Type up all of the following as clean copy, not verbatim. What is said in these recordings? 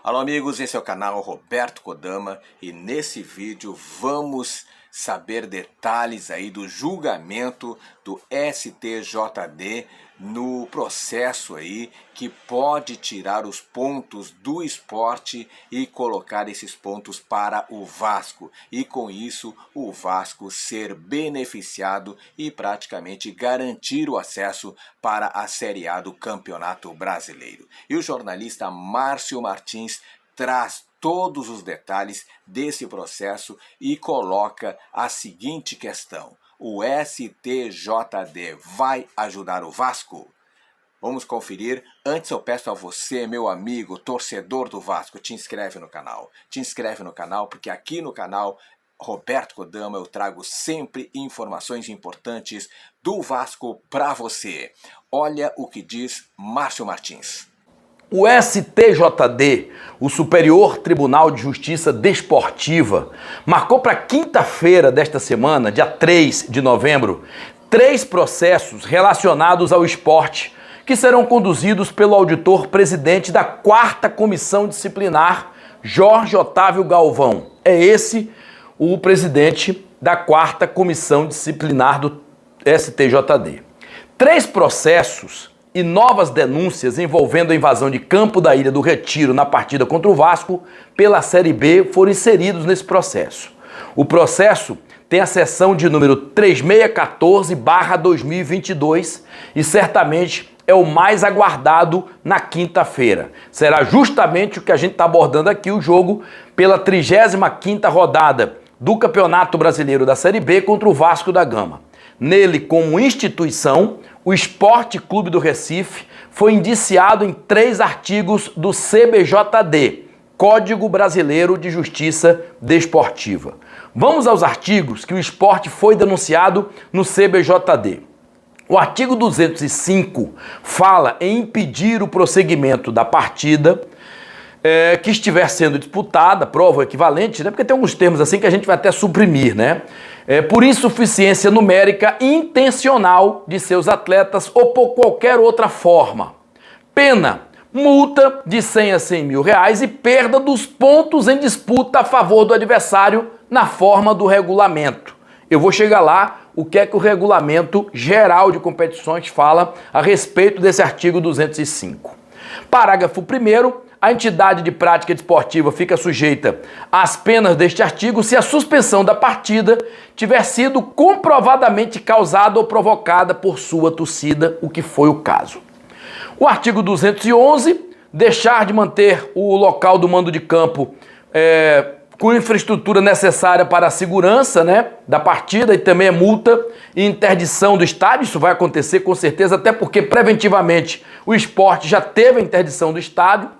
Alô amigos, esse é o canal Roberto Kodama e nesse vídeo vamos saber detalhes aí do julgamento do STJD no processo aí que pode tirar os pontos do Sport e colocar esses pontos para o Vasco e com isso o Vasco ser beneficiado e praticamente garantir o acesso para a Série A do Campeonato Brasileiro. E o jornalista Márcio Martins traz todos os detalhes desse processo e coloca a seguinte questão: o STJD vai ajudar o Vasco? Vamos conferir. Antes eu peço a você, meu amigo, torcedor do Vasco, te inscreve no canal. Te inscreve no canal porque aqui no canal Roberto Kodama eu trago sempre informações importantes do Vasco para você. Olha o que diz Márcio Martins. O STJD, o Superior Tribunal de Justiça Desportiva, marcou para quinta-feira desta semana, dia 3 de novembro, 3 processos relacionados ao esporte que serão conduzidos pelo auditor-presidente da 4ª Comissão Disciplinar, Jorge Otávio Galvão. É esse o presidente da 4ª Comissão Disciplinar do STJD. 3 processos e novas denúncias envolvendo a invasão de campo da Ilha do Retiro na partida contra o Vasco pela Série B foram inseridos nesse processo. O processo tem a seção de número 3614/2022 e certamente é o mais aguardado na quinta-feira. Será justamente o que a gente está abordando aqui, o jogo pela 35ª rodada do Campeonato Brasileiro da Série B contra o Vasco da Gama. Nele, como instituição, o Esporte Clube do Recife foi indiciado em 3 artigos do CBJD, Código Brasileiro de Justiça Desportiva. Vamos aos artigos que o esporte foi denunciado no CBJD. O artigo 205 fala em impedir o prosseguimento da partida que estiver sendo disputada, prova equivalente, né? Porque tem alguns termos assim que a gente vai até suprimir, né? Por insuficiência numérica intencional de seus atletas ou por qualquer outra forma. Pena, multa de 100 a 100 mil reais e perda dos pontos em disputa a favor do adversário na forma do regulamento. Eu vou chegar lá, o que é que o Regulamento Geral de Competições fala a respeito desse artigo 205. Parágrafo 1º. A entidade de prática desportiva fica sujeita às penas deste artigo se a suspensão da partida tiver sido comprovadamente causada ou provocada por sua torcida, o que foi o caso. O artigo 211, deixar de manter o local do mando de campo com infraestrutura necessária para a segurança, né, da partida, e também é multa e interdição do estádio. Isso vai acontecer com certeza, até porque preventivamente o esporte já teve a interdição do estádio.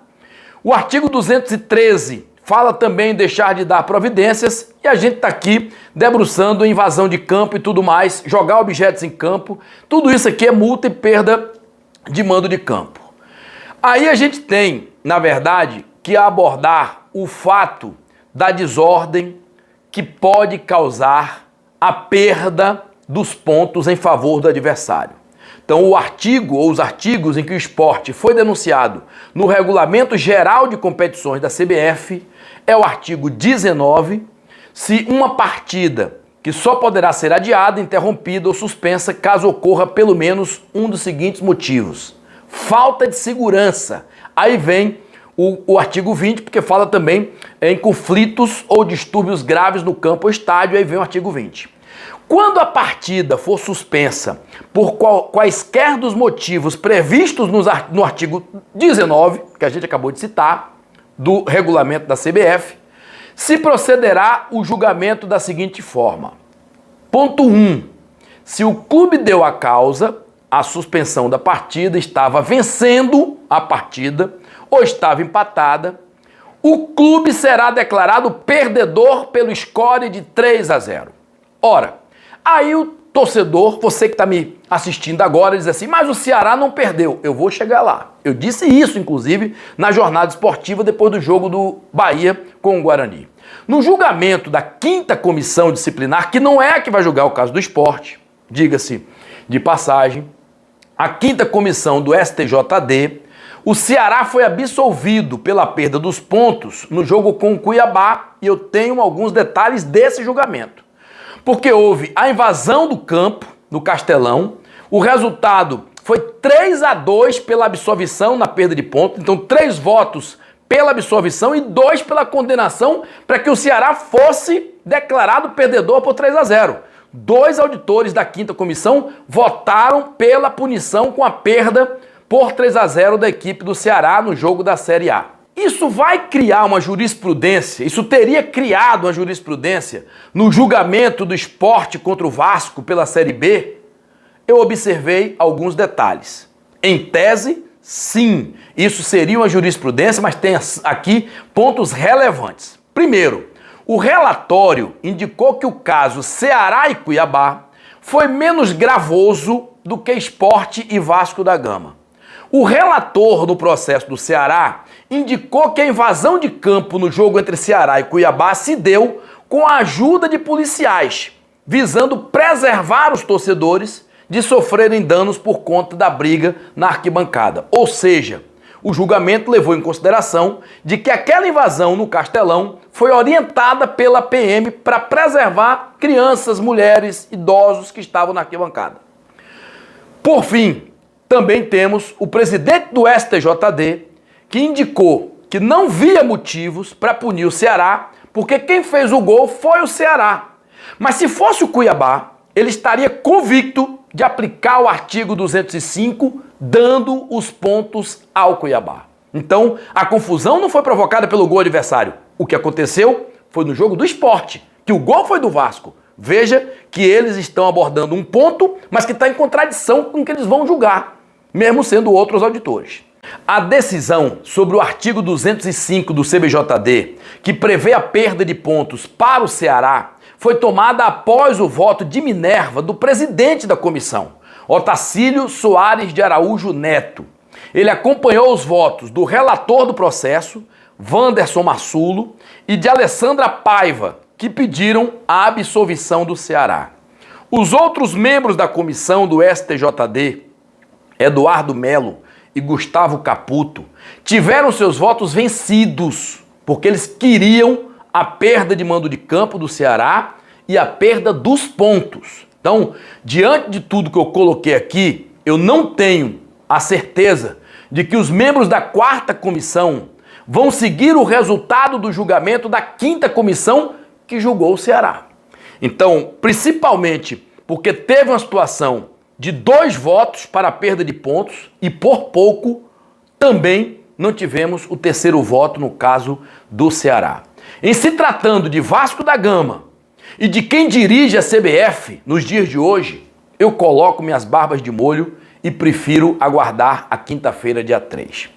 O artigo 213 fala também em deixar de dar providências e a gente está aqui debruçando invasão de campo e tudo mais, jogar objetos em campo. Tudo isso aqui é multa e perda de mando de campo. Aí a gente tem, na verdade, que abordar o fato da desordem que pode causar a perda dos pontos em favor do adversário. Então, o artigo ou os artigos em que o esporte foi denunciado no Regulamento Geral de Competições da CBF é o artigo 19, se uma partida que só poderá ser adiada, interrompida ou suspensa caso ocorra pelo menos um dos seguintes motivos: falta de segurança. Aí vem o artigo 20, porque fala também em conflitos ou distúrbios graves no campo ou estádio, aí vem o artigo 20. Quando a partida for suspensa por quaisquer dos motivos previstos no artigo 19, que a gente acabou de citar, do regulamento da CBF, se procederá o julgamento da seguinte forma. Ponto 1. Se o clube deu a causa, a suspensão da partida, estava vencendo a partida ou estava empatada, o clube será declarado perdedor pelo score de 3 a 0. Ora, aí o torcedor, você que está me assistindo agora, diz assim: mas o Ceará não perdeu. Eu vou chegar lá. Eu disse isso, inclusive, na jornada esportiva depois do jogo do Bahia com o Guarani. No julgamento da 5ª Comissão Disciplinar, que não é a que vai julgar o caso do esporte, diga-se de passagem, a 5ª Comissão do STJD, O Ceará foi absolvido pela perda dos pontos no jogo com o Cuiabá e eu tenho alguns detalhes desse julgamento. Porque houve a invasão do campo, no Castelão, o resultado foi 3-2 pela absolvição na perda de pontos, então 3 votos pela absolvição e 2 pela condenação para que o Ceará fosse declarado perdedor por 3-0. 2 auditores da 5ª comissão votaram pela punição com a perda por 3-0 da equipe do Ceará no jogo da Série A. Isso vai criar uma jurisprudência, isso teria criado uma jurisprudência no julgamento do Sport contra o Vasco pela Série B? Eu observei alguns detalhes. Em tese, sim, isso seria uma jurisprudência, mas tem aqui pontos relevantes. Primeiro, o relatório indicou que o caso Ceará e Cuiabá foi menos gravoso do que Sport e Vasco da Gama. O relator do processo do Ceará indicou que a invasão de campo no jogo entre Ceará e Cuiabá se deu com a ajuda de policiais, visando preservar os torcedores de sofrerem danos por conta da briga na arquibancada. Ou seja, o julgamento levou em consideração de que aquela invasão no Castelão foi orientada pela PM para preservar crianças, mulheres, idosos que estavam na arquibancada. Por fim, também temos o presidente do STJD que indicou que não via motivos para punir o Ceará, porque quem fez o gol foi o Ceará. Mas se fosse o Cuiabá, ele estaria convicto de aplicar o artigo 205, dando os pontos ao Cuiabá. Então, a confusão não foi provocada pelo gol adversário. O que aconteceu foi no jogo do Sport, que o gol foi do Vasco. Veja que eles estão abordando um ponto, mas que está em contradição com o que eles vão julgar, mesmo sendo outros auditores. A decisão sobre o artigo 205 do CBJD, que prevê a perda de pontos para o Ceará, foi tomada após o voto de Minerva do presidente da comissão, Otacílio Soares de Araújo Neto. Ele acompanhou os votos do relator do processo, Wanderson Massulo, e de Alessandra Paiva, que pediram a absolvição do Ceará. Os outros membros da comissão do STJD, Eduardo Melo e Gustavo Caputo, tiveram seus votos vencidos, porque eles queriam a perda de mando de campo do Ceará e a perda dos pontos. Então, diante de tudo que eu coloquei aqui, eu não tenho a certeza de que os membros da 4ª comissão vão seguir o resultado do julgamento da 5ª comissão que julgou o Ceará. Então, principalmente porque teve uma situação de 2 votos para a perda de pontos e por pouco também não tivemos o 3º voto no caso do Ceará. Em se tratando de Vasco da Gama e de quem dirige a CBF nos dias de hoje, eu coloco minhas barbas de molho e prefiro aguardar a quinta-feira, dia 3.